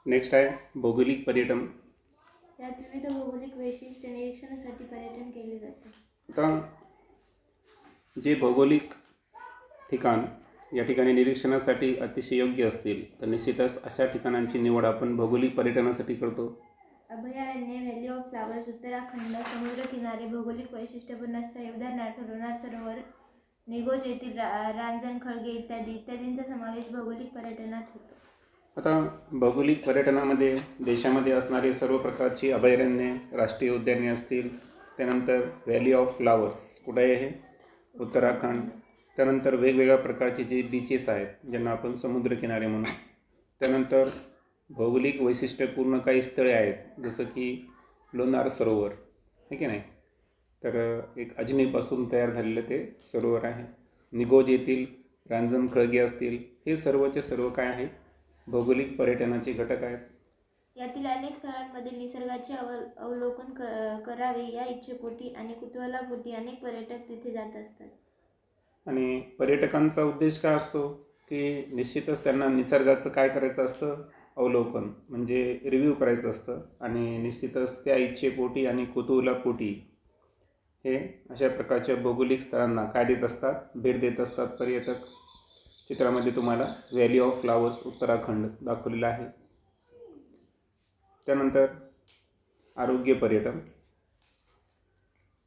Next आहे भौगोलिक पर्यटन। यात विविध भौगोलिक वैशिष्ट्ये निरीक्षणासाठी पर्यटन केले जाते। आता जे भौगोलिक ठिकाण या ठिकाणी निरीक्षणासाठी अतिशय योग्य असतील तर निश्चितच अशा ठिकाणांची निवड आपण भौगोलिक पर्यटनासाठी करतो। अभयारण्ये, व्हॅली ऑफ फ्लावर्स, उत्तराखंड, समुद्रकिनारे, भौगोलिक वैशिष्ट्यपूर्ण स्थळे उदाहरणार्थ लोणार सरोवर, निगोज येथील रांजण खळगे इत्यादींचा समावेश भौगोलिक पर्यटनात होतो। आता भौगोलिक पर्यटनामध्ये देशामध्ये असणारे सर्व प्रकारची अभयारण्ये, राष्ट्रीय उद्याने असतील, त्यानंतर व्हॅली ऑफ फ्लावर्स कुठे आहे हे उत्तराखंड, त्यानंतर वेगवेगळ्या प्रकारचे जे बीचेस आहेत ज्यांना आपण समुद्रकिनारे म्हणू, त्यानंतर भौगोलिक वैशिष्ट्यपूर्ण काही स्थळे आहेत जसं की लोणार सरोवर आहे की नाही, तर एक अजनीपासून तयार झालेलं ते सरोवर आहे, निगोज येथील रांजण खळगे असतील, हे सर्वचे सर्व काय आहे भौगोलिक पर्यटनाचे घटक आहेत। यातील अनेक स्थळांमध्ये निसर्गाचे अवलोकन करावे या इच्छेपोटी आणि कुतूहलापोटी अनेक पर्यटक तिथे जात असतात। आणि पर्यटकांचा उद्देश काय असतो की निश्चितच त्यांना निसर्गाचं काय करायचं असतं, अवलोकन म्हणजे रिव्ह्यू करायचं असतं, आणि निश्चितच त्या इच्छेपोटी आणि कुतूहलापोटी हे अशा प्रकारच्या भौगोलिक स्थळांना काय देत असतात, भेट देत असतात पर्यटक। चित्रामध्ये तुम्हाला व्हॅली ऑफ फ्लावर्स उत्तराखंड दाखवलेला आहे। त्यानंतर आरोग्य पर्यटन।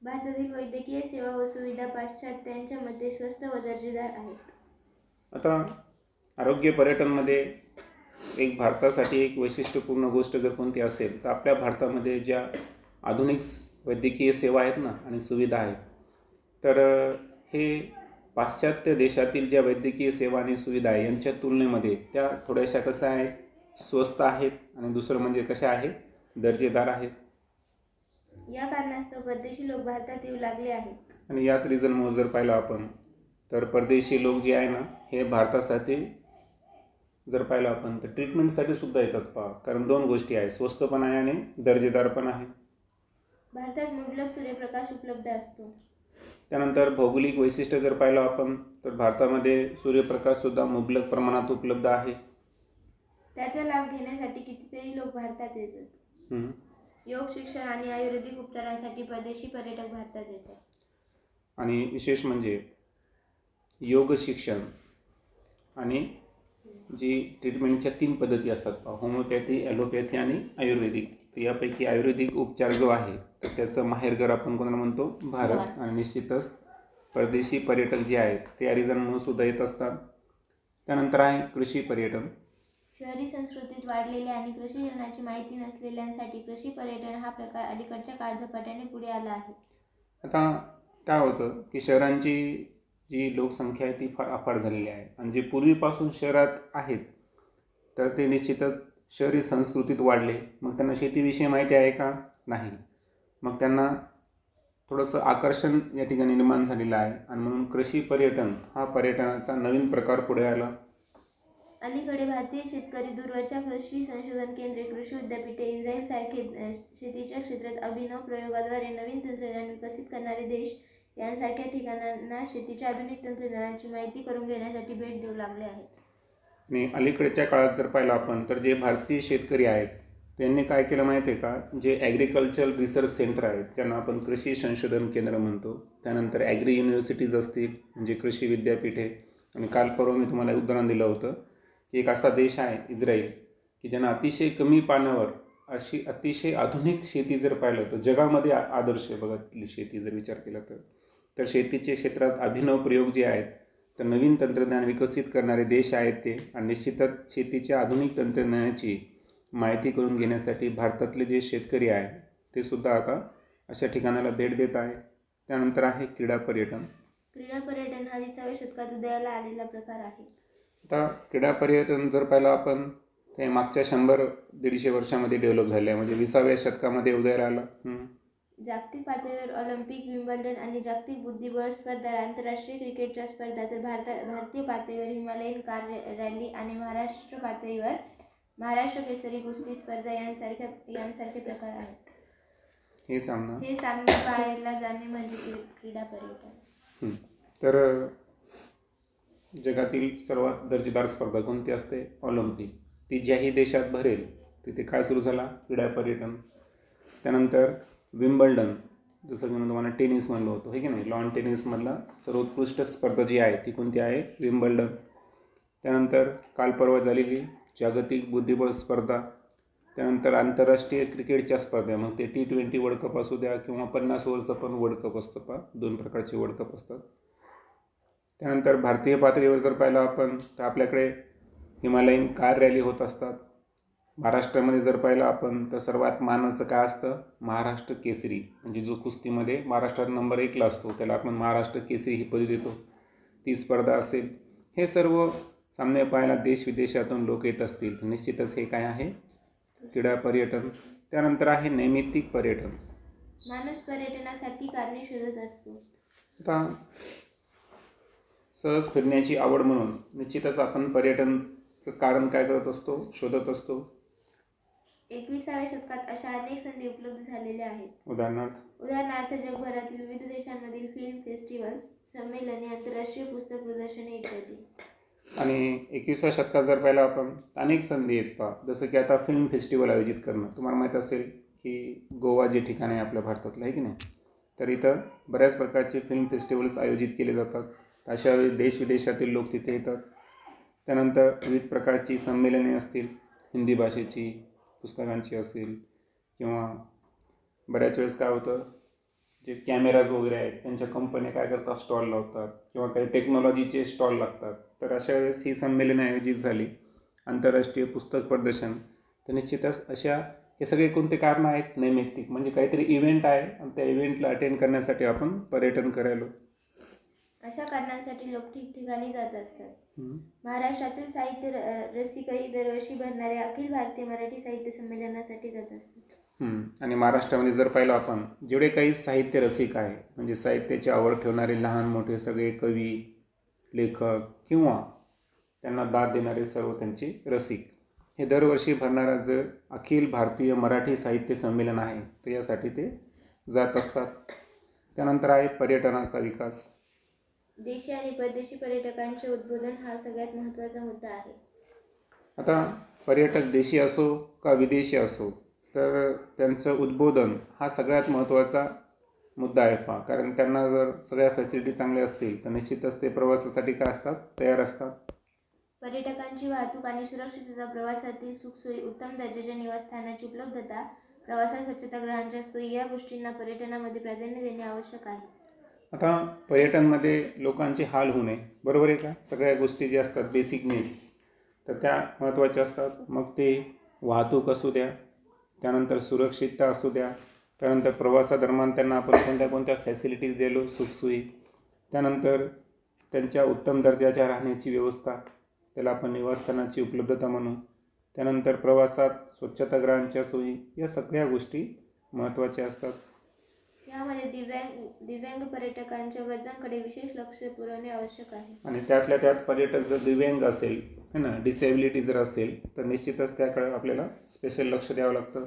भारतातील वैद्यकीय सेवा व सुविधा पाश्चात्यांच्या मध्ये स्वस्त व दर्जेदार आहेत। आता आरोग्य पर्यटनमध्ये एक भारतासाठी एक वैशिष्ट्यपूर्ण गोष्ट जर कोणती असेल तर आपल्या भारतामध्ये ज्या आधुनिक वैद्यकीय सेवा आहेत ना आणि सुविधा आहेत, तर हे पाश्चात्य देशातील ज्या वैद्यकीय सेवा आणि सुविधा आहे यांच्या तुलनेमध्ये त्या थोड्याशा कशा आहेत, स्वस्त आहेत, आणि दुसरं म्हणजे कशा आहेत, दर्जेदार आहेत। या कारणास्तव परदेशी लोक भारतात येऊ लागले आहेत। आणि याच रिझनमुळे जर पाहिलं आपण तर परदेशी लोक जे आहे ना हे भारतासाठी जर पाहिलं आपण तर ट्रीटमेंटसाठी सुद्धा येतात पहा, कारण दोन गोष्टी आहेत, स्वस्त पण आहे आणि दर्जेदार पण आहे। भारतात मुबलक सूर्यप्रकाश उपलब्ध असतो। त्यानंतर भौगोलिक वैशिष्ट्य जर पाहिलं आपण तर भारतामध्ये सूर्यप्रकाशसुद्धा मुबलक प्रमाणात उपलब्ध आहे। त्याचा लाभ घेण्यासाठी कितीतरी लोक भारतात येतात। योग शिक्षण आणि आयुर्वेदिक उपचारांसाठी परदेशी पर्यटक भारतात येतात। आणि विशेष म्हणजे योग शिक्षण आणि जी ट्रीटमेंटच्या 3 पद्धती असतात, होमिओपॅथी, ॲलोपॅथी आणि आयुर्वेदिक, तर यापैकी आयुर्वेदिक उपचार जो आहे तर त्याचं माहेरघर आपण कोणाला म्हणतो, भारत। आणि निश्चितच परदेशी पर्यटक जे आहेत ते या रिझनमुळे सुद्धा येत असतात। त्यानंतर आहे कृषी पर्यटन। शहरी संस्कृतीत वाढलेल्या आणि कृषी जीवनाची माहिती नसलेल्यांसाठी कृषी पर्यटन हा प्रकार अलीकडच्या काळात झपाट्याने पुढे आला आहे। आता काय होतं की शहरांची जी लोकसंख्या आहे ती फार अफाट झालेली आहे, आणि जे पूर्वीपासून शहरात आहेत तर ते निश्चितच शहरी संस्कृतीत वाढले, मग त्यांना शेतीविषयी माहिती आहे का, नाही, मग त्यांना थोडंसं आकर्षण या ठिकाणी निर्माण झालेलं आहे, आणि म्हणून कृषी पर्यटन हा पर्यटनाचा नवीन प्रकार पुढे आला। अलीकडे भारतीय शेतकरी दूरवरच्या कृषी संशोधन केंद्रे, कृषी विद्यापीठे, इस्रायल सारखे शेतीच्या क्षेत्रात अभिनव प्रयोगाद्वारे नवीन तंत्रज्ञान विकसित करणारे देश यांसारख्या ठिकाणांना शेतीच्या आधुनिक तंत्रज्ञानाची माहिती करून घेण्यासाठी भेट देऊ लागले आहेत। आणि अलीकडच्या काळात जर पाहिलं आपण तर जे भारतीय शेतकरी आहेत त्यांनी काय केलं माहिती आहे का, जे ॲग्रिकल्चरल रिसर्च सेंटर आहेत ज्यांना आपण कृषी संशोधन केंद्र म्हणतो, त्यानंतर ॲग्री युनिव्हर्सिटीज असतील म्हणजे कृषी विद्यापीठे, आणि काल परवा मी तुम्हाला उदाहरण दिलं होतं की एक असा देश आहे इस्रायल की ज्यांना अतिशय कमी पाण्यावर अशी अतिशय आधुनिक शेती जर पाहिलं तर जगामध्ये आदर्श आहे बघा तिथली शेती जर विचार केला तर शेतीच्या क्षेत्रात अभिनव प्रयोग जे आहेत तर नवीन तंत्रज्ञान विकसित करणारे देश आहेत ते, आणि निश्चितच शेतीच्या आधुनिक तंत्रज्ञानाची माहिती करून घेण्यासाठी भारतातले जे शेतकरी आहेत ते सुद्धा आता अशा ठिकाणाला भेट देत आहे। त्यानंतर आहे क्रीडा पर्यटन। क्रीडा पर्यटन हा 20व्या शतकात उदयाला आलेला प्रकार आहे। आता क्रीडा पर्यटन जर पाहिलं आपण ते मागच्या 100-150 वर्षामध्ये डेव्हलप झाले आहे, म्हणजे 20व्या शतकामध्ये उदयाला आलं। जागतिक पातळीवर ऑलिम्पिक, विम्बल्डन आणि जागतिक बुद्धिबळ स्पर्धा, आंतरराष्ट्रीय क्रिकेटच्या स्पर्धा, तर भारतीय पातळीवर हिमालयन कार रॅली आणि महाराष्ट्र पातळीवर महाराष्ट्र केसरी कुस्ती स्पर्धा यांसारखे प्रकार आहेत। हे सामने पाहायला जाणे म्हणजे क्रीडा पर्यटन। तर जगातील सर्वात दर्जेदार स्पर्धा कोणती असते, ऑलिम्पिक। ती ज्याही देशात भरेल तिथे काय सुरू झाला? क्रीडा पर्यटन. त्यानंतर विम्बल्डन, जसं की मी तुम्हाला टेनिस म्हणलं होतं, हे की नाही, लॉन टेनिसमधला सर्वोत्कृष्ट स्पर्धा जी आहे ती कोणती आहे? विम्बल्डन. त्यानंतर काल परवा झालेली जागतिक बुद्धिबळ स्पर्धा. त्यानंतर आंतरराष्ट्रीय क्रिकेटच्या स्पर्धा, मग ते T20 वर्ल्ड कप असू द्या किंवा 50 ओव्हरचं पण वर्ल्ड कप असतं पहा, 2 प्रकारचे वर्ल्ड कप असतात. त्यानंतर भारतीय पातळीवर जर पाहिलं आपण तर आपल्याकडे हिमालयन कार रॅली होत असतात. महाराष्ट्रामध्ये जर पाहिलं आपण तर सर्वात मानाचं काय असतं? महाराष्ट्र केसरी, म्हणजे जो कुस्तीमध्ये महाराष्ट्रात नंबर 1ला असतो त्याला आपण महाराष्ट्र केसरी ही पदवी देतो, ती स्पर्धा असेल. हे सर्व सामने पाहायला देश विदेशातून लोक येत असतील, निश्चितच हे काय आहे? क्रीडा पर्यटन. त्यानंतर आहे नैमित्तिक पर्यटन. माणूस पर्यटनासाठी कारणे शोधत असतो. आता सहज फिरण्याची आवड म्हणून निश्चितच आपण पर्यटनचं कारण काय करत असतो? शोधत असतो. 21व्या शतकात अशा अनेक संधी उपलब्ध झालेल्या आहेत. उदाहरणार्थ जगभरातील विविध देशांमधील फिल्म फेस्टिवल्स, संमेलने, आंतरराष्ट्रीय पुस्तक प्रदर्शने इत्यादी. आणि 21व्या शतकात जर पाहिलं आपण अनेक संधी आहेत पहा, जसं की आता फिल्म फेस्टिवल आयोजित करणं. तुम्हाला माहीत असेल की गोवा जे ठिकाण आहे आपल्या भारतातलं, आहे की नाही, तर इथं बऱ्याच प्रकारचे फिल्म फेस्टिवल्स आयोजित केले जातात. अशा वेळी देश विदेशातील लोक तिथे येतात. त्यानंतर विविध प्रकारची संमेलने असतील, हिंदी भाषेची, पुस्तकांची असेल, किंवा बऱ्याच वेळेस काय होतं, जे कॅमेराज वगैरे आहेत त्यांच्या कंपन्या काय करतात? स्टॉल लावतात, किंवा काही टेक्नॉलॉजीचे स्टॉल लागतात. तर अशा वेळेस ही संमेलने आयोजित झाली. आंतरराष्ट्रीय पुस्तक प्रदर्शन. तर निश्चितच अशा हे सगळे कोणते कारणं आहेत? नैमित्तिक, म्हणजे काहीतरी इव्हेंट आहे आणि त्या इव्हेंटला अटेंड करण्यासाठी आपण पर्यटन करायलो. अशा कारणांसाठी लोक ठिकठिकाणी जात असतात. महाराष्ट्रातील साहित्य रसिकही दरवर्षी भरणाऱ्या अखिल भारतीय मराठी साहित्य संमेलनासाठी जात असतात. आणि महाराष्ट्रामध्ये जर पाहिलं आपण, जेवढे काही साहित्य रसिक आहे, म्हणजे साहित्याची आवड ठेवणारे लहान मोठे सगळे कवी, लेखक किंवा त्यांना दाद देणारे सर्व त्यांचे रसिक, हे दरवर्षी भरणारं जर अखिल भारतीय मराठी साहित्य संमेलन आहे तर यासाठी ते जात असतात. त्यानंतर आहे पर्यटनाचा विकास. देशी आणि परदेशी पर्यटकांचे उद्बोधन हा सगळ्यात महत्त्वाचा मुद्दा आहे. आता पर्यटक देशी असो का विदेशी असो, तर त्यांचं उद्बोधन हा सगळ्यात महत्त्वाचा मुद्दा आहे पहा. कारण त्यांना जर सगळ्या फॅसिलिटी चांगल्या असतील तर निश्चितच ते प्रवासासाठी काय असतात? तयार असतात. पर्यटकांची वाहतूक आणि सुरक्षितता, प्रवासातील सुखसोयी, उत्तम दर्जाच्या निवासस्थानाची उपलब्धता, प्रवासात स्वच्छतागृहांच्या सोयी या गोष्टींना पर्यटनामध्ये प्राधान्य देणे आवश्यक आहे. आता पर्यटनमध्ये लोकांचे हाल होऊ नये, बरोबर आहे का? सगळ्या गोष्टी ज्या असतात बेसिक नीड्स, तर त्या महत्त्वाच्या असतात. मग ते वाहतूक असू द्या, त्यानंतर सुरक्षितता असू द्या, त्यानंतर प्रवासादरम्यान त्यांना आपण कोणत्या कोणत्या फॅसिलिटीज दिलो, सुखसोयी, त्यानंतर त्यांच्या उत्तम दर्जाच्या राहण्याची व्यवस्था, त्याला आपण निवासस्थानाची उपलब्धता म्हणू, त्यानंतर प्रवासात स्वच्छतागृहांच्या सोयी, या सगळ्या गोष्टी महत्त्वाच्या असतात. यामध्ये दिव्यांग पर्यटकांच्या गरजांकडे विशेष लक्ष पुरवणे आवश्यक आहे. आणि त्यातल्या त्यात पर्यटक जर दिव्यांग असेल, है ना, डिसेबिलिटी जर असेल, तर निश्चितच त्याकडे आपल्याला स्पेशल लक्ष द्यावं लागतं.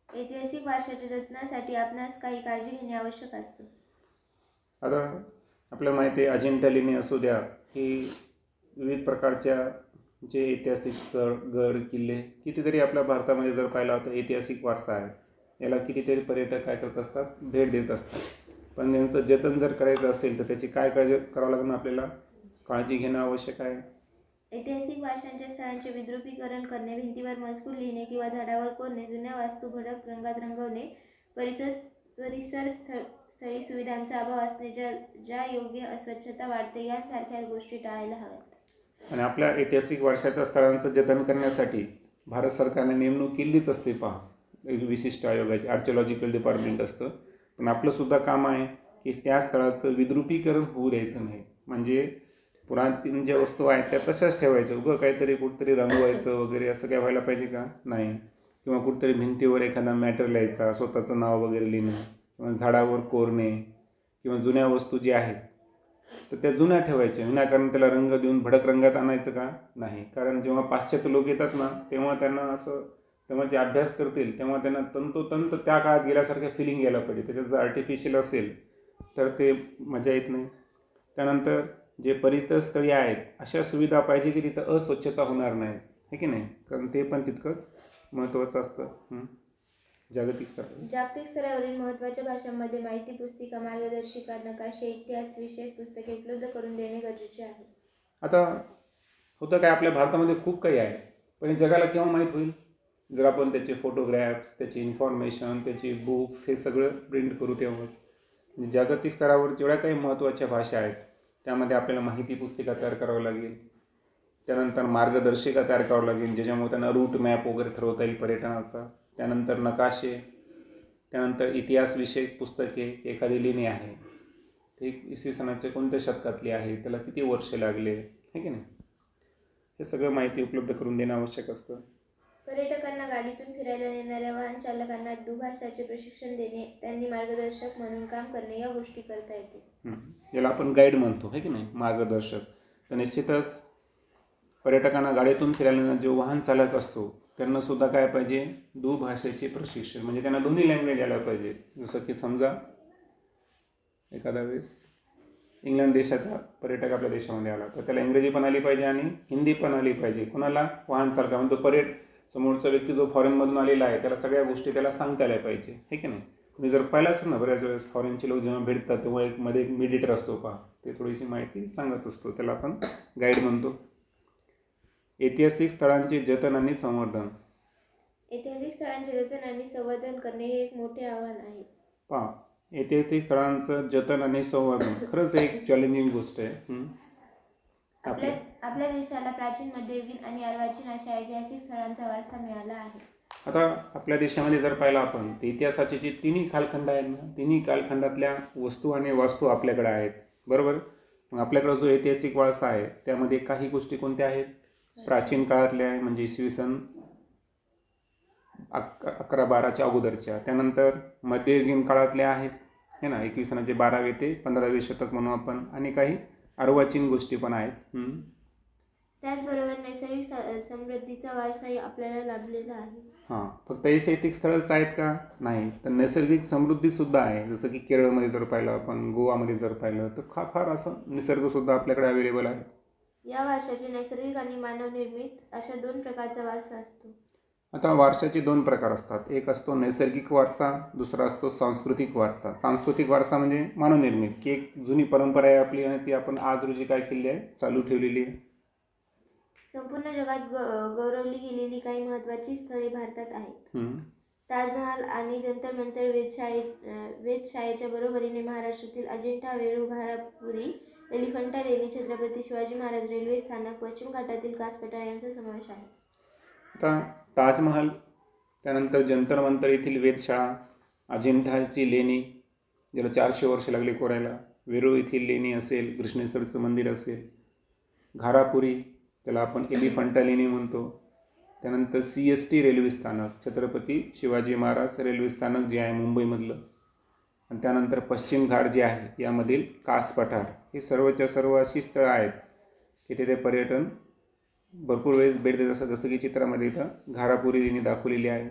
ऐतिहासिक वारशाच्या जतनासाठी आपणास काही काळजी घेणे आवश्यक असते. आता आपल्याला माहिती आहे अजिंठा लेणी असू द्या, ही विविध प्रकारच्या जे ऐतिहासिक स्थळ, गड, किल्ले, कितीतरी आपल्या भारतामध्ये जर पाहिला तर ऐतिहासिक वारसा आहे. याला कितीतरी पर्यटक काय करत असतात? भेट देत असतात. पण त्यांचं जतन जर करायचं असेल तर त्याची काय काळजी करावं लागणार? आपल्याला काळजी घेणं आवश्यक आहे. ऐतिहासिक वारशांच्या स्थळांचे विद्रुपीकरण करणे, भिंतीवर मजकूर लिहिणे किंवा झाडावर कोरणे, जुन्या वास्तू भडक रंगात रंगवणे, परिसर स्थळी सुविधांचा अभाव असणे, ज्या योग्य अस्वच्छता वाढते, यांसारख्या गोष्टी टाळायला हव्यात. आणि आपल्या ऐतिहासिक वारशाच्या स्थळांचं जतन करण्यासाठी भारत सरकारने नेमणूक केलीच असते पहा, विशिष्ट आयोगाची, आर्किओलॉजिकल डिपार्टमेंट असतं. पण आपलंसुद्धा काम आहे की त्या स्थळाचं विद्रुपीकरण होऊ द्यायचं नाही. म्हणजे पुरातन ज्या वस्तू आहेत त्या तशाच ठेवायच्या, उगं काहीतरी कुठंतरी रंगवायचं वगैरे असं काय व्हायला पाहिजे का? नाही. किंवा कुठंतरी भिंतीवर एखादा मॅटर लिहायचा, स्वतःचं नाव वगैरे लिहिणं, किंवा झाडावर कोरणे, किंवा जुन्या वस्तू ज्या आहेत तर त्या जुन्या ठेवायच्या, विनाकारण त्याला रंग देऊन भडक रंगात आणायचं का? नाही. कारण जेव्हा पाश्चात्य लोक येतात ना, तेव्हा त्यांना असं, तेव्हा जे अभ्यास करतील तेव्हा त्यांना तंतोतंत त्या काळात गेल्यासारखं फिलिंग यायला पाहिजे. त्याच्यात जर आर्टिफिशियल असेल तर ते मजा येत नाही. त्यानंतर जे परिसरस्थळी आहेत अशा सुविधा पाहिजे की तिथं अस्वच्छता होणार नाही, है की नाही? कारण ते पण तितकंच महत्त्वाचं असतं. जागतिक स्तरावर जागतिक स्तरावरील महत्त्वाच्या भाषांमध्ये माहिती पुस्तिका, मार्गदर्शिका, नकाशे, इतिहास विषयक पुस्तके उपलब्ध करून देणे गरजेचे आहे. आता होतं काय, आपल्या भारतामध्ये खूप काही आहे, पण हे जगाला केव्हा माहीत होईल? जर आपण त्याचे फोटोग्राफ्स, त्याची इन्फॉर्मेशन, त्याची बुक्स हे सगळं प्रिंट करू तेव्हाच. म्हणजे जागतिक स्तरावर जेवढ्या काही महत्त्वाच्या भाषा आहेत त्यामध्ये आपल्याला माहिती पुस्तिका तयार करावं लागेल, त्यानंतर मार्गदर्शिका तयार करावं लागेल ज्याच्यामुळे त्यांना रूट मॅप वगैरे ठरवता येईल पर्यटनाचा, त्यानंतर नकाशे, त्यानंतर इतिहासविषयक पुस्तके, एखादी लेणी आहे ते इसवी सनाच्या कोणत्या शतकातली आहे, त्याला किती वर्ष लागले, है की नाही, हे सगळं माहिती उपलब्ध करून देणं आवश्यक असतं. पर्यटकांना गाडीतून फिरायला नेणाऱ्या वाहन चालकांना दुभाषाचे प्रशिक्षण देणे, त्यांनी मार्गदर्शक म्हणून काम करणे या गोष्टी करता येतील. याला आपण गाईड म्हणतो, है की नाही, मार्गदर्शक. तर निश्चितच पर्यटकांना गाडीतून फिरायला नेणारा जो वाहन चालक असतो त्यांना सुद्धा काय पाहिजे, दुभाषेचे प्रशिक्षण, म्हणजे त्यांना दोन्ही लँग्वेज यायला पाहिजे. जसं की समजा एखादा वेळेस इंग्लंड देशाचा पर्यटक आपल्या देशामध्ये आला तर त्याला इंग्रजी पण आली पाहिजे आणि हिंदी पण आली पाहिजे. कोणाला? वाहन चालका. म्हणजे तो समोरचा व्यक्ती जो फॉरेनमधून आलेला आहे त्याला सगळ्या गोष्टी त्याला सांगता आल्या पाहिजे, हे की नाही. तुम्ही जर पाहिलं असेल ना, बऱ्याच वेळेस फॉरेनचे लोक जेव्हा भेटतात तेव्हा मध्ये एक मेडिएटर असतो पहा, ते थोडीशी माहिती सांगत असतो, त्याला आपण गाईड म्हणतो. ऐतिहासिक स्थळांचे जतन आणि संवर्धन. ऐतिहासिक स्थळांचे जतन आणि संवर्धन करणे हे एक मोठे आव्हान आहे. पहा, ऐतिहासिक स्थळांचं जतन आणि संवर्धन खरंच एक चॅलेंजिंग गोष्ट आहे. आपल्या देशाला प्राचीन, मध्ययुगीन आणि अर्वाचीन अशा ऐतिहासिक स्थळांचा वारसा मिळाला आहे. आता आपल्या देशामध्ये जर पाहिलं आपण तर इतिहासाचे जे तिन्ही कालखंड आहेत ना, तिन्ही कालखंडातल्या वस्तू आणि वास्तू आपल्याकडे आहेत, बरोबर. मग आपल्याकडे जो ऐतिहासिक वारसा आहे त्यामध्ये काही गोष्टी कोणत्या आहेत? प्राचीन काळातल्या आहे, म्हणजे इसवी सन 11-12च्या अगोदरच्या. त्यानंतर मध्ययुगीन काळातल्या आहेत, हे ना, इसवी सनाचे 12वे ते 15वे शतक म्हणू आपण. आणि काही अर्वाचीन गोष्टी पण आहेत. त्याचबरोबर नैसर्गिक समृद्धीचा वारसाही आपल्याला लाभलेला आहे. फक्त ऐतिहासिक स्थळच आहेत का? नाही, तर नैसर्गिक समृद्धीसुद्धा आहे. जसं की केरळमध्ये जर पाहिलं आपण, गोवामध्ये जर पाहिलं तर फार असं निसर्गसुद्धा आपल्याकडे अवेलेबल आहे. या वारशाचे नैसर्गिक आणि मानवनिर्मित अशा 2 प्रकारचा वारसा असतो. आता वारशाचे 2 प्रकार असतात. एक असतो नैसर्गिक वारसा, दुसरा असतो सांस्कृतिक वारसा. सांस्कृतिक वारसा म्हणजे मानवनिर्मित, की एक जुनी परंपरा आहे आपली आणि ती आपण आज रोजी काय केली आहे, चालू ठेवलेली आहे. संपूर्ण जगात गौरवली गेलेली काही महत्त्वाची स्थळे भारतात आहेत. ताजमहाल आणि जंतर मंतर वेधशाळेच्या बरोबरीने महाराष्ट्रातील अजिंठा, वेरूळ, घारापुरी, एलिफंटा लेणी, छत्रपती शिवाजी महाराज रेल्वे स्थानक, पश्चिम घाटातील कास पठार यांचा समावेश आहे. आता ताजमहाल, त्यानंतर जंतर मंतर येथील वेधशाळा, अजिंठाची लेणी ज्याला 400 वर्ष लागली कोरायला, वेरूळ येथील लेणी असेल, कृष्णेश्वरचं मंदिर असेल, घारापुरी त्याला आपण एलिफंटा लेणी म्हणतो, त्यानंतर CST रेल्वे स्थानक, छत्रपती शिवाजी महाराज रेल्वे स्थानक जे आहे मुंबईमधलं, आणि त्यानंतर पश्चिम घाट जे आहे यामधील कास पठार, हे सर्वच्या सर्व अशी स्थळं आहेत की तिथे पर्यटन भरपूर वेळेस भेट देत असतात. जसं की चित्रामध्ये इथं घारापुरी लेणी दाखवलेली आहे.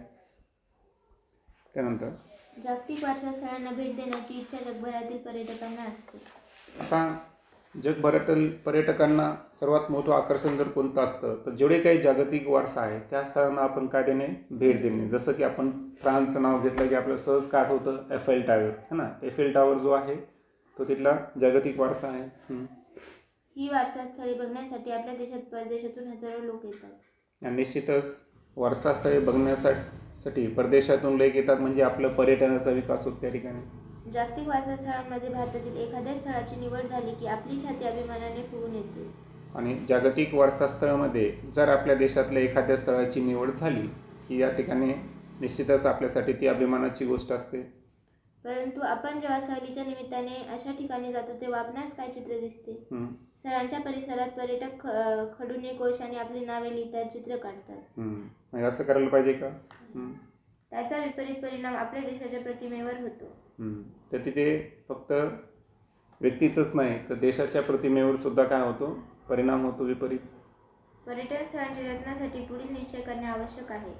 त्यानंतर जागतिक वारसा स्थळांना भेट देण्याची इच्छा जगभरातील पर्यटकांना असते. आता जगभरातील पर्यटकांना सर्वात मोठं आकर्षण जर कोणतं असतं तर जेवढे काही जागतिक वारसा आहे त्या स्थळांना आपण काय देणे, भेट देणे. जसं की आपण फ्रान्सचं नाव घेतलं की आपलं सहज काय होतं, एफेल टावर, है ना. एफेल टावर जो आहे तो तिथला जागतिक वारसा आहे. ही वारसा स्थळे बघण्यासाठी आपल्या देशात परदेशातून हजारो लोक येतात. आणि निश्चितच वारसा स्थळे बघण्यासाठी परदेशातून लोक येतात, म्हणजे आपलं पर्यटनाचा विकास होतो त्या ठिकाणी. जागतिक वारसा स्थळांमध्ये भारतातील एखाद्या स्थळाची निवड झाली की आपली छाती अभिमानाने फुगून येते. आणि जागतिक वारसा स्थळामध्ये जर आपल्या देशातल्या एखाद्या स्थळाची निवड झाली की या ठिकाणी निश्चितच आपल्यासाठी ती अभिमानाची गोष्ट असते. परंतु आपण जेव्हा सहलीच्या निमित्ताने अशा ठिकाणी जातो तेव्हा आपणास काय चित्र दिसते? स्थळांच्या परिसरात पर्यटक खडूने कोशाने आपली नावे लिहितात, चित्र काढतात. असं करायला पाहिजे का? त्याचा विपरीत परिणाम आपल्या देशाच्या प्रतिमेवर होतो. तर तिथे फक्त व्यक्तीचंच नाही तर देशाच्या प्रतिमेवर सुद्धा काय होतो, परिणाम होतो विपरीत. पर्यटन स्थळांच्या जतनासाठी पुढील निश्चय करणे आवश्यक आहे.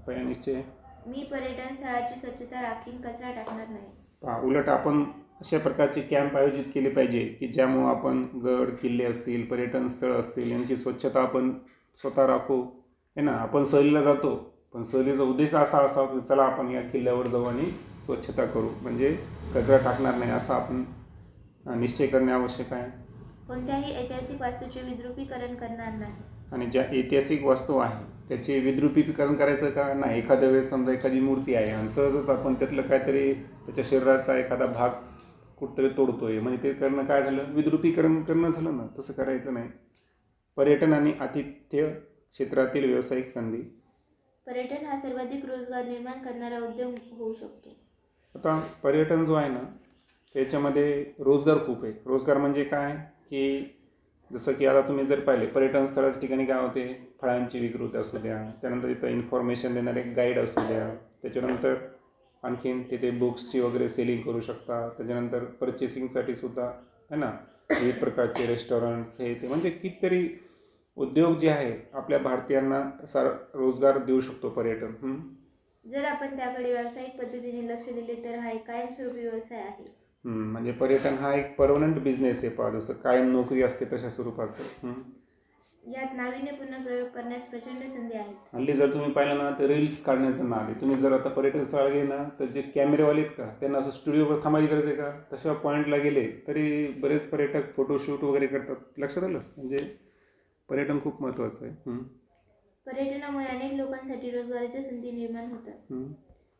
पहिला निश्चय, मी पर्यटन स्थळाची स्वच्छता राखीन, कचरा टाकणार नाही. उलट आपण अशा प्रकारचे कॅम्प आयोजित केले पाहिजे की ज्यामुळे आपण गड किल्ले असतील, पर्यटन स्थळ असतील यांची स्वच्छता आपण स्वतः राखू, है ना. आपण सहलीला जातो पण सहलीचा उद्देश असा असावा की चला आपण या किल्ल्यावर जाऊ आणि स्वच्छता करू, म्हणजे कचरा टाकणार नाही असा आपण निश्चय करणे आवश्यक आहे. कोणत्याही ऐतिहासिक वास्तूचे विद्रुपीकरण करणार नाही. आणि ज्या ऐतिहासिक वस्तू आहे त्याचे विद्रुपीकरण करायचं का नाही. एखाद्या वेळेस समजा एखादी मूर्ती आहे आणि सहजच आपण त्यातलं काहीतरी त्याच्या शरीराचा एखादा भाग कुठंतरी तोडतोय, म्हणजे ते करणं काय झालं, विद्रुपीकरण करणं झालं ना. तसं करायचं नाही. पर्यटन आणि आतिथ्य क्षेत्रातील व्यावसायिक संधी. पर्यटन हा सर्वाधिक रोजगार निर्माण करणारा उद्योग होऊ शकतो. आता पर्यटन जो आहे ना त्याच्यामध्ये रोजगार खूप आहे. रोजगार म्हणजे काय की जसं की आता तुम्ही जर पाहिले पर्यटन स्थळाच्या ठिकाणी काय होते, फळांची विक्रेते असू द्या, त्यानंतर तिथं इन्फॉर्मेशन देणारे गाईड असू द्या, त्याच्यानंतर आणखीन तिथे बुक्सची वगैरे सेलिंग करू शकता, त्याच्यानंतर पर्चेसिंगसाठी सुद्धा आहे ना विविध प्रकारचे रेस्टॉरंट्स हे ते, म्हणजे कितीतरी उद्योग जे आहे आपल्या भारतीयांना रोजगार देऊ शकतो पर्यटन. जर आपण त्याकडे व्यावसायिक पद्धतीने लक्ष दिले तर हा एक कायमस्वरूपी व्यवसाय आहे. म्हणजे पर्यटन हा एक परमनंट बिझनेस आहे. जसं कायम नोकरी असते तशा स्वरूपाचं. यात नाविन्यपूर्ण प्रयोग करण्यास प्रचंड संधी आहेत. हल्ली जर तुम्ही पाहिलं ना तर रील्स काढण्याचं नाद आहे. तुम्ही जर आता पर्यटन स्थळाला गेले ना तर जे कॅमेरेवाले आहेत का त्यांना असं स्टुडिओवर थांबायची गरज आहे का, तशा पॉईंटला गेले तरी बरेच पर्यटक फोटोशूट वगैरे करतात. लक्षात आलं. म्हणजे पर्यटन खूप महत्त्वाचं आहे. पर्यटनामुळे अनेक लोकांसाठी रोजगाराच्या संधी निर्माण होतात.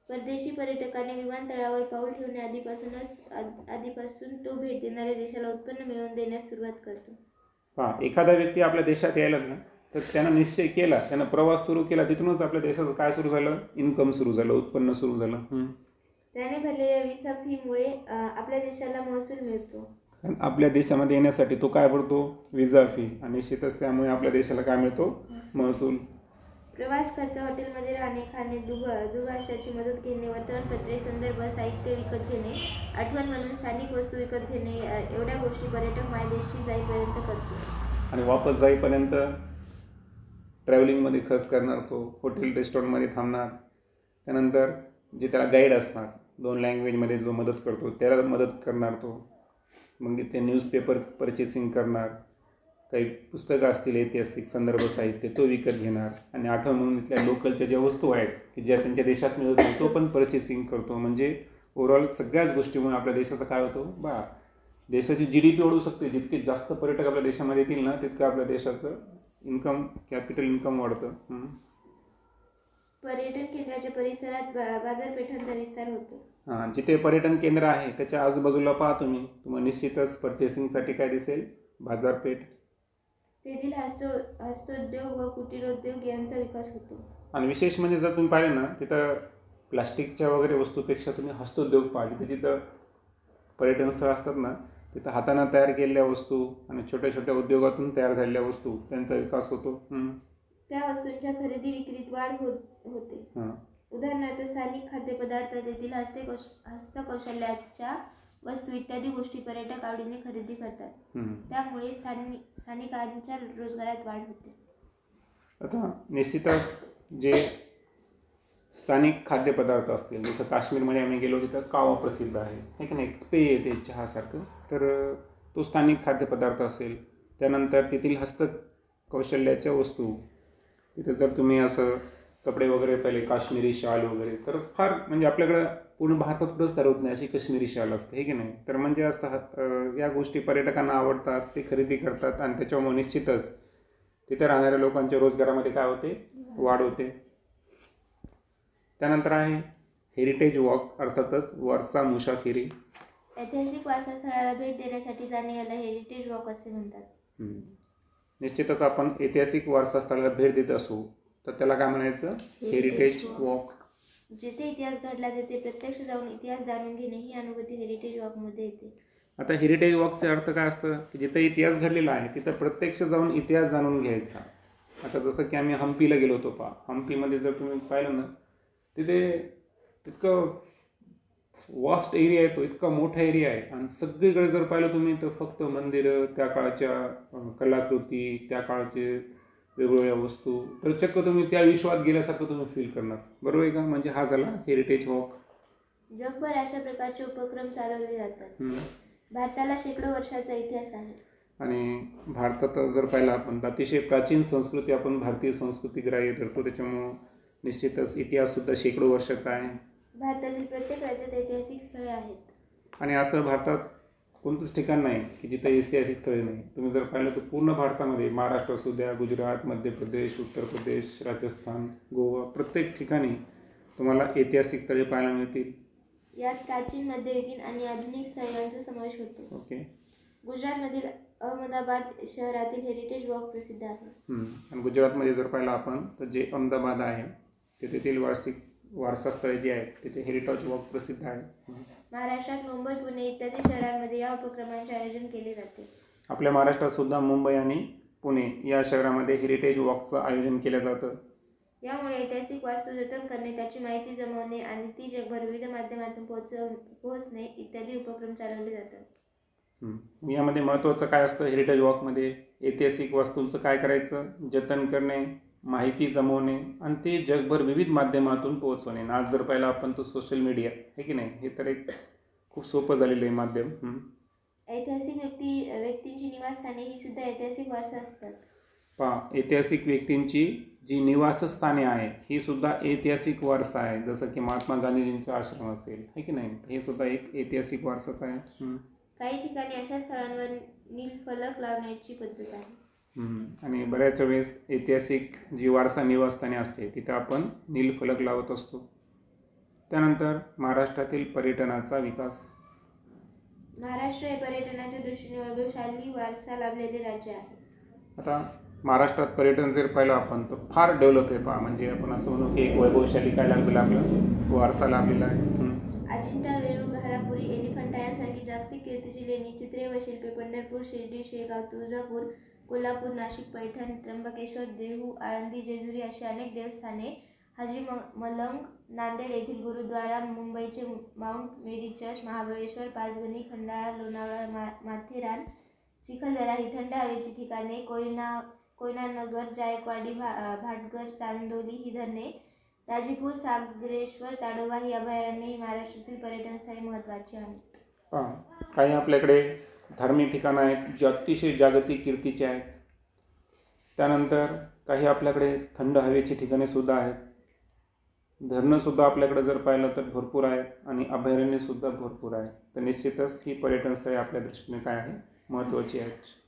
परदेशी पर्यटकाने विमानतळावर पाऊल ठेवण्याआधीपासून तो भेट देणाऱ्या देशाला उत्पन्न मिळवून देण्यास सुरुवात करतो. एखादा व्यक्ती आपल्या देशात यायला ना तर त्यानं निश्चय केला, त्यानं प्रवास सुरू केला, तिथूनच आपल्या देशाचं काय सुरू झालं, इन्कम सुरू झालं, उत्पन्न सुरू झालं. त्याने भरलेल्या विसा फीमुळे आपल्या देशाला महसूल मिळतो. आपल्या देशामध्ये येण्यासाठी तो काय भरतो, विजा फी, आणि निश्चितच त्यामुळे आपल्या देशाला काय मिळतो, महसूल. प्रवास खर्च, हॉटेलमध्ये राहणे, खाणे, दूरभाषाची मदत घेणे, वर्तमानपत्रे, संदर्भ, साहित्य विकत घेणे, आठवण म्हणून स्थानिक वस्तू विकत घेणे, एवढ्या गोष्टी पर्यटक मायदेशी जाईपर्यंत करतो. आणि वापस जाईपर्यंत ट्रॅव्हलिंगमध्ये खर्च करणार तो, हॉटेल रेस्टॉरंटमध्ये थांबणार, त्यानंतर जे त्याला गाईड असणार 2 लँग्वेजमध्ये जो मदत करतो त्याला मदत करणार तो. मग ते न्यूजपेपर परचेसिंग करणार, काही पुस्तकं असतील ऐतिहासिक संदर्भ साहित्य तो विकत घेणार, आणि आठवण म्हणून इथल्या लोकलच्या ज्या वस्तू आहेत की ज्या त्यांच्या देशात मिळत नाही तो पण परचेसिंग करतो. म्हणजे ओव्हरऑल सगळ्याच गोष्टीमुळे आपल्या देशाचा काय होतो, देशाची GDP वाढू शकते. जितके जास्त पर्यटक आपल्या देशामध्ये येतील ना तितकं आपल्या देशाचं इन्कम, कॅपिटल इन्कम वाढतं. पर्यटन केंद्राच्या परिसरात बाजारपेठांचा विस्तार होतो. जिथे पर्यटन केंद्र आहे त्याच्या आजूबाजूला पहा तुम्हाला निश्चितच पर्चेसिंगसाठी काय दिसेल, बाजारपेठ. तेथील हस्तोद्योग व कुटीरोद्योग यांचा विकास होतो. आणि विशेष म्हणजे जर तुम्ही पाहिले ना तिथं प्लास्टिकच्या वगैरे वस्तूपेक्षा तुम्ही हस्तोद्योग पहा. जिथं पर्यटन स्थळ असतात ना तिथं हाताने तयार केलेल्या वस्तू आणि छोट्या छोट्या उद्योगातून तयार झालेल्या वस्तू त्यांचा विकास होतो. त्या वस्तूंच्या खरेदी विक्रीत वाढ होते. उदाहरणार्थ स्थानिक खाद्यपदार्थ, तेथील हस्तकौशल्याच्या वस्तू इत्यादी गोष्टी पर्यटक आवडीने खरेदी करतात. त्यामुळे स्थानिकांच्या रोजगारात वाढ होते. आता निश्चितच जे स्थानिक खाद्यपदार्थ असतील, जसं काश्मीरमध्ये आम्ही गेलो तिथं कावा प्रसिद्ध आहे की नाही, पेय येते चहासारखं, तर तो स्थानिक खाद्यपदार्थ असेल. त्यानंतर तेथील हस्तकौशल्याच्या वस्तू, तिथे जर तुम्ही असं कपडे वगैरे पाहिले, काश्मीरी शाल वगैरे, तर फार म्हणजे आपल्याकडं पूर्ण भारतात कुठंच तयार होत नाही अशी काश्मीरी शाल असते हे की नाही. तर म्हणजे असं या गोष्टी पर्यटकांना आवडतात, ते खरेदी करतात, आणि त्याच्यामुळे निश्चितच तिथे राहणाऱ्या लोकांच्या रोजगारामध्ये काय होते, वाढ होते. त्यानंतर आहे हेरिटेज वॉक, अर्थातच वारसा मुसाफिरी. ऐतिहासिक वारसास्थळाला भेट देण्यासाठी जाणे याला हेरिटेज वॉक असे म्हणतात. निश्चितच आपण ऐतिहासिक वारसास्थळाला भेट देत असू तर त्याला काय म्हणायचं, हेरिटेज वॉक. जिथे इतिहास घडला तिथे प्रत्यक्ष जाऊन इतिहास जाणून घेणे ही अनुभूती हेरिटेज वॉकमध्ये येते. आता हेरिटेज वॉकचा अर्थ काय असतं की जिथे इतिहास घडलेला आहे तिथं प्रत्यक्ष जाऊन इतिहास जाणून घ्यायचा. आता जसं की आम्ही हम्पीला गेलो होतो पहा. हम्पीमध्ये जर तुम्ही पाहिलं ना तिथे इतकं वास्ट एरिया आहे, तो इतका मोठा एरिया आहे, आणि सगळीकडे जर पाहिलं तुम्ही तर फक्त मंदिरं, त्या काळाच्या कलाकृती, त्या काळाचे वेगवेगळ्या वस्तू, तर चक्क तुम्ही त्या विश्वात गेल्यासारखं तुम्ही फील करणार. बरोबर आहे का. म्हणजे हा झाला हेरिटेज वॉक. जगभर अशा प्रकारचे उपक्रम चालवले जातात. भारताला शेकडो वर्षाचा इतिहास आहे, आणि भारतात जर पाहिलं आपण अतिशय प्राचीन संस्कृती, आपण भारतीय संस्कृती ग्राह्य धरतो. त्याच्यामुळं निश्चितच इतिहाससुद्धा शेकडो वर्षाचा आहे. भारतातील प्रत्येक राज्यात ऐतिहासिक स्थळे आहेत. आणि असं भारतात कोणतंच ठिकाण नाही की जिथं ऐतिहासिक स्थळे नाही. तुम्ही जर पाहिलं तर पूर्ण भारतामध्ये महाराष्ट्र असू द्या, गुजरात, मध्य प्रदेश, उत्तर प्रदेश, राजस्थान, गोवा, प्रत्येक ठिकाणी तुम्हाला ऐतिहासिक स्थळे पाहायला मिळतील. यात प्राचीन, मध्ययुगीन आणि आधुनिक स्थळांचा समावेश होतो. ओके. गुजरातमधील अहमदाबाद शहरातील हेरिटेज वॉक प्रसिद्ध आहे. आणि गुजरातमध्ये जर पाहिलं आपण तर जे अहमदाबाद आहे तेथील वारसा स्थळे जी आहेत तिथे हेरिटेज वॉक प्रसिद्ध आहे. महाराष्ट्रात मुंबई, पुणे इत्यादी शहरांमध्ये या उपक्रमांचे आयोजन केले जाते. आपल्या महाराष्ट्रात सुद्धा मुंबई आणि पुणे या शहरामध्ये हेरिटेज वॉकचं आयोजन केलं जातं. यामुळे ऐतिहासिक वास्तू जतन करणे, त्याची माहिती जमवणे आणि ती जगभर विविध माध्यमातून पोहोचणे इत्यादी उपक्रम चालवले जातात. यामध्ये महत्त्वाचं काय असतं हेरिटेज वॉकमध्ये? ऐतिहासिक वास्तूंचं काय करायचं? जतन करणे, माहिती जमवणे आणि ते जगभर विविध माध्यमातून पोहोचवणे. आज जर पाहिलं आपण तर सोशल मीडिया आहे की नाही, हे तर एक खूप सोपं झालेलं आहे माध्यम. ऐतिहासिक व्यक्तींची निवासस्थाने ही सुद्धा ऐतिहासिक वारसा असतात. ऐतिहासिक व्यक्तींची जी निवासस्थाने आहे ही सुद्धा ऐतिहासिक वारसा आहे. जसं की महात्मा गांधीजींचा आश्रम असेल आहे की नाही, हे सुद्धा एक ऐतिहासिक वारसाच आहे. काही ठिकाणी अशा स्थळांवर नीलफलक लावण्याची पद्धत आहे. आणि बऱ्याच वेळेस ऐतिहासिक जी वारसा निवासस्थाने असते तिथं आपण नीलफलक लावत असतो. त्यानंतर महाराष्ट्रातील पर्यटनाचा विकास. महाराष्ट्र हे पर्यटनाच्या दृष्टीने वैभवशाली वारसा लाभलेले राज्य आहे. आता महाराष्ट्रात पर्यटन जर पाहिलं आपण तर फार डेव्हलप आहे. म्हणजे आपण असं म्हणू की एक वैभवशाली काय लाभलेला आपला वारसा लाभलेला आहे. अजिंठा, वेरूळ, घारापुरी, एलिफंटा यांसारखी जागतिक कीर्तीची लेणी, चित्रे व शिल्पे, पंढरपूर, शिर्डी, शेगाव, तुळजापूर, कोल्हापूर, नाशिक, पैठण, त्र्यंबकेश्वर, देहू, आळंदी, जेजुरी अशी अनेक देवस्थाने, हाजी मलंग, नांदेड येथील गुरुद्वारा, मुंबईचे माउंट मेरी चर्च, महाबळेश्वर, पाचगणी, खंडाळा, लोणावळा, माथेरान, चिखलदरा ही थंड हवेची ठिकाणे, कोयना नगर, जायकवाडी, भाटघर, चांदोली ही धरणे, दाजीपूर, सागरेश्वर, ताडोबा ही अभयारण्ये ही महाराष्ट्रातील पर्यटन स्थळे महत्त्वाची आहेत. काही आपल्याकडे धार्मिक ठिकाणं आहेत जे अतिशय जागतिक कीर्तीचे आहेत. त्यानंतर काही आपल्याकडे थंड हवेची ठिकाणे सुद्धा आहेत. धरणंसुद्धा आपल्याकडे जर पाहिलं तर भरपूर आहेत आणि अभयारण्यसुद्धा भरपूर आहे. तर निश्चितच ही पर्यटन स्थळे आपल्या दृष्टीने काय आहे, महत्त्वाची आहेत.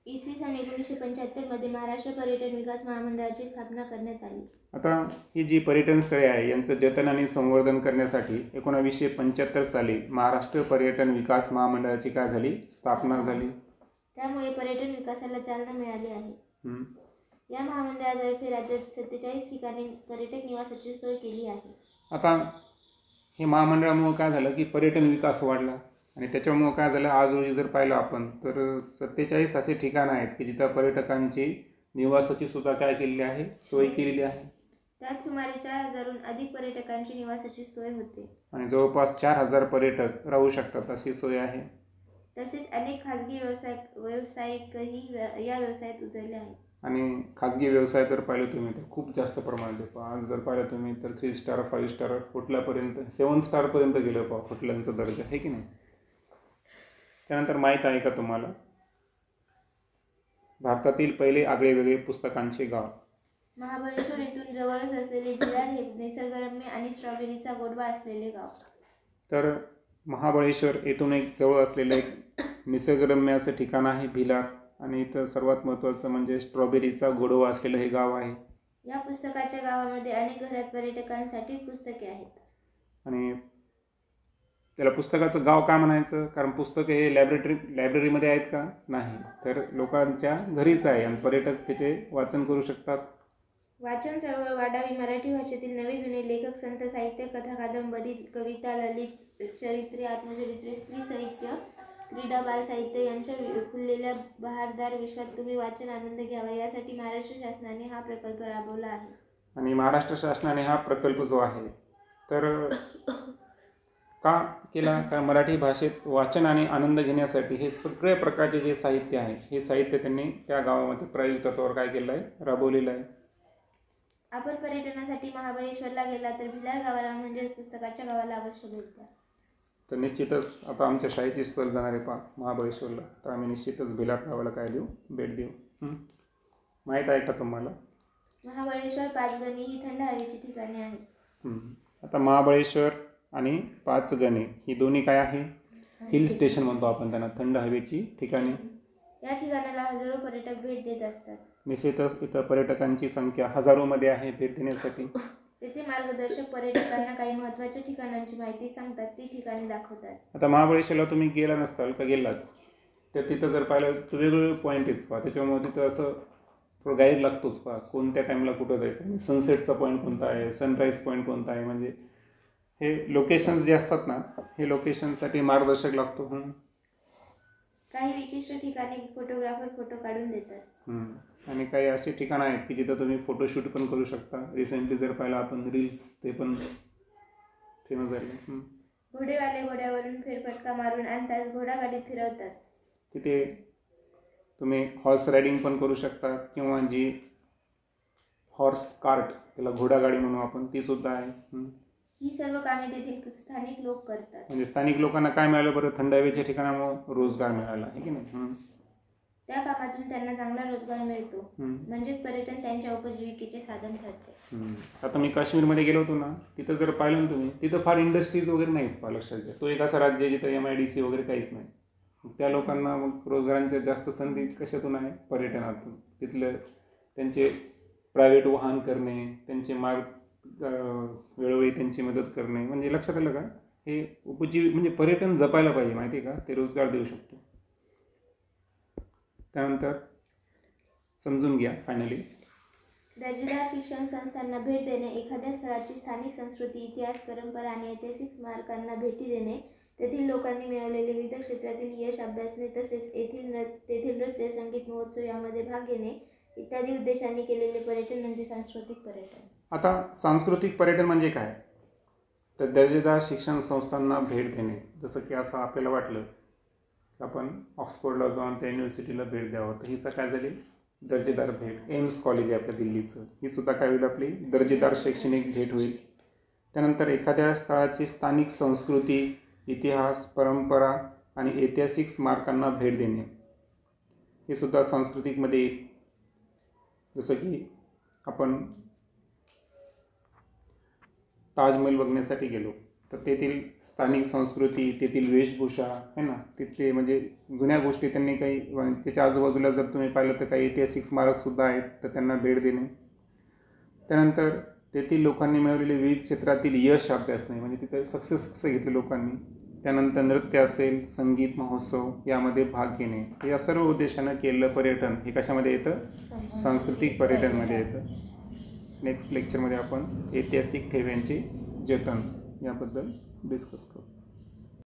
इसवी सन 1975 मध्ये महाराष्ट्र पर्यटन विकास महामंडळाची स्थापना करण्यात आली. आता ही जी पर्यटन स्थळे आहे यांचं जतन आणि संवर्धन करण्यासाठी 1975 साली महाराष्ट्र पर्यटन विकास महामंडळाची काय झाली, स्थापना झाली. त्यामुळे पर्यटन विकासाला चालना मिळाली आहे. या महामंडळातर्फे राज्यात 47 ठिकाणी पर्यटक निवासाची सोय केली आहे. आता हे महामंडळामुळे काय झालं की पर्यटन विकास वाढला आणि त्याच्यामुळं काय झालं, आज रोजी जर पाहिलं आपण तर 47 असे ठिकाणं आहेत की जिथं पर्यटकांची निवासाची सुद्धा काय केलेली आहे, सोय केलेली आहे. त्यात सुमारे 4000हून अधिक पर्यटकांची निवासाची सोय होते आणि जवळपास 4000 पर्यटक राहू शकतात अशी सोय आहे. तसेच अनेक खाजगी व्यावसायिकही या व्यवसायात उतरले आहेत. आणि खाजगी व्यवसाय जर पाहिलं तुम्ही तर खूप जास्त प्रमाणात आहे. आज जर पाहिलं तुम्ही तर 3 स्टार 5 स्टार हॉटेलपर्यंत 7 स्टारपर्यंत गेलं हॉटेलांचा दर्जा आहे की नाही. त्यानंतर माहीत आहे का तुम्हाला भारतातील पहिले आगळेवेगळे पुस्तकांचे गाव? महाबळेश्वर येथून जवळच असलेले भिलार हे निसर्गरम्य आणि स्ट्रॉबेरीचा गोडवा असलेले गाव. तर महाबळेश्वर येथून एक जवळ असलेलं एक निसर्गरम्य असं ठिकाण आहे भिलार आणि इथं सर्वात महत्त्वाचं म्हणजे स्ट्रॉबेरीचा गोडवा असलेलं हे गाव आहे. या पुस्तकाच्या गावामध्ये अनेक घरात पर्यटकांसाठीच पुस्तके आहेत. आणि त्याला पुस्तकाचं गाव का म्हणायचं, कारण पुस्तकं हे लायब्ररीमध्ये आहेत का, नाही तर लोकांच्या घरीच आहे आणि पर्यटक तिथे वाचन करू शकतात. वाचन चळवळ वाढावी, मराठी भाषेतील नवे जुने लेखक, संत साहित्य, कथा, कादंबरी, कविता, ललित चरित्रे, आत्मचरित्रे, स्त्री साहित्य, क्रीडा, बाल साहित्य यांच्या फुललेल्या बहारदार विश्वात तुम्ही वाचन आनंद घ्यावा यासाठी महाराष्ट्र शासनाने हा प्रकल्प राबवला आहे. आणि महाराष्ट्र शासनाने हा प्रकल्प जो आहे तर का केला, कारण मराठी भाषेत वाचन आणि आनंद घेण्यासाठी हे सगळ्या प्रकारचे जे साहित्य आहे हे साहित्य त्यांनी त्या गावामध्ये प्रायोगिक तत्त्वावर काय केलं आहे, राबवलेलं आहे. आपण पर्यटनासाठी महाबळेश्वरला गेला तर भिलार गावाला म्हणजे पुस्तकाच्या गावाला अवश्य भेट द्या. तर निश्चितच आता आमच्या शाळेची सहल जाणार आहे महाबळेश्वरला, तर आम्ही निश्चितच भिलार गावाला काय देऊ, भेट देऊ. माहीत आहे का तुम्हाला महाबळेश्वर, पाचगणी ही थंड हवेची ठिकाणे आहेत. आता महाबळेश्वर आणि पाचगणी ही दोन्ही काय आहे? हिल स्टेशन म्हणतो आपण त्यांना, थंड हवेची ठिकाणे. या ठिकाणाला हजारो पर्यटक भेट देत असतात. निश्चितच इथं पर्यटकांची संख्या हजारोमध्ये आहे भेट देण्यासाठी. तेथे मार्गदर्शक पर्यटकांना काही महत्त्वाच्या ठिकाणांची माहिती सांगतात, ती ठिकाणे दाखवतात. आता महाबळेश्वरला तुम्ही गेला नसताल का गेलात तर तिथं जर पाहिलं तर वेगवेगळे पॉईंट आहेत पहा, त्याच्यामुळे तिथं असं थोडं गाईड लागतोच पहा, कोणत्या टाईमला कुठं जायचं आणि सनसेटचा पॉईंट कोणता आहे, सनराईज पॉईंट कोणता आहे. म्हणजे हे लोकेशन्स जे असतात ना, हे लोकेशनसाठी मार्गदर्शक लागतो. काही विशिष्ट ठिकाणी फोटोग्राफर फोटो काढून देतात. आणि काही असे ठिकाणं आहेत की जिथं तुम्ही फोटोशूट पण करू शकता. रिसेंटली जर पाहिलं आपण रील्स, ते पण फेमस झाले. घोडेवाले घोड्यावरून फेरफटका मारून आणताच घोडागाडीत फिरवतात. तिथे तुम्ही हॉर्स रायडिंग पण करू शकता किंवा जी हॉर्स कार्ट, त्याला घोडागाडी म्हणू आपण, ती सुद्धा आहे. ही सर्व कामे तेथील स्थानिक लोक करतात. म्हणजे स्थानिक लोकांना काय मिळालं बरं? थंड हवेच्या ठिकाणामुळे रोजगार मिळाला आहे की नाही. त्या कामातून त्यांना चांगला रोजगार मिळतो, म्हणजेच पर्यटन त्यांच्या उपजीविकेचे साधन ठरते. आता मी काश्मीरमध्ये गेलो होतो ना, तिथं जर पाहिलं ना तुम्ही, तिथं फार इंडस्ट्रीज वगैरे नाहीत पहा, लक्षात घ्या. तो एक असा राज्य जिथं MIDC वगैरे काहीच नाही. त्या लोकांना मग रोजगारांच्या जास्त संधी कशातून आहे? पर्यटनातून. तिथलं त्यांचे प्रायव्हेट वाहन करणे, त्यांचे मार्ग वेळोवेळी त्यांची मदत करणे, म्हणजे लक्षात आलं का? हे म्हणजे पर्यटन जपायला पाहिजे, माहिती आहे का? ते रोजगार देऊ शकतो. त्यानंतर समजून घ्या फायनली, दर्जेदार शिक्षण संस्थांना भेट देणे, एखाद्या स्थळाची स्थानिक संस्कृती, इतिहास, परंपरा आणि ऐतिहासिक स्मारकांना भेटी देणे, तेथील लोकांनी मिळवलेले विविध क्षेत्रातील यश अभ्यासणे, तसेच तेथील नृत्य, संगीत, महोत्सव यामध्ये भाग घेणे इत्यादी उद्देशांनी केलेले पर्यटन म्हणजे सांस्कृतिक पर्यटन. आता सांस्कृतिक पर्यटन म्हणजे काय? तर दर्जेदार शिक्षण संस्थांना भेट देणे. जसं की असं आपल्याला वाटलं आपण ऑक्सफोर्डला जाऊन त्या युनिव्हर्सिटीला भेट द्यावं, तर हिचं काय झाली? दर्जेदार भेट. एम्स कॉलेज आहे आपल्या दिल्लीचं, ही सुद्धा काय होईल? आपली दर्जेदार शैक्षणिक भेट होईल. त्यानंतर एखाद्या स्थळाची स्थानिक संस्कृती, इतिहास, परंपरा आणि ऐतिहासिक स्मारकांना भेट देणे, हे सुद्धा सांस्कृतिकमध्ये येईल. जसं की आपण ताजमहल बघण्यासाठी गेलो तर तेथील स्थानिक संस्कृती, तेथील वेशभूषा आहे ना, तिथले म्हणजे जुन्या गोष्टी त्यांनी काही, त्याच्या आजूबाजूला जर तुम्ही पाहिलं तर काही ऐतिहासिक स्मारकसुद्धा आहेत, तर त्यांना भेट देणे. त्यानंतर तेथील लोकांनी मिळवलेले विविध क्षेत्रातील यश अभ्यासणे, म्हणजे तिथे सक्सेस कसं घेतलं लोकांनी. त्यानंतर नृत्य असेल, संगीत, महोत्सव यामध्ये भाग घेणे, या सर्व उद्देशानं केलेलं पर्यटन हे कशामध्ये येतं? सांस्कृतिक पर्यटनमध्ये येतं. नेक्स्ट लेक्चरमध्ये आपण ऐतिहासिक ठेव्यांचे जतन याबद्दल डिस्कस करू.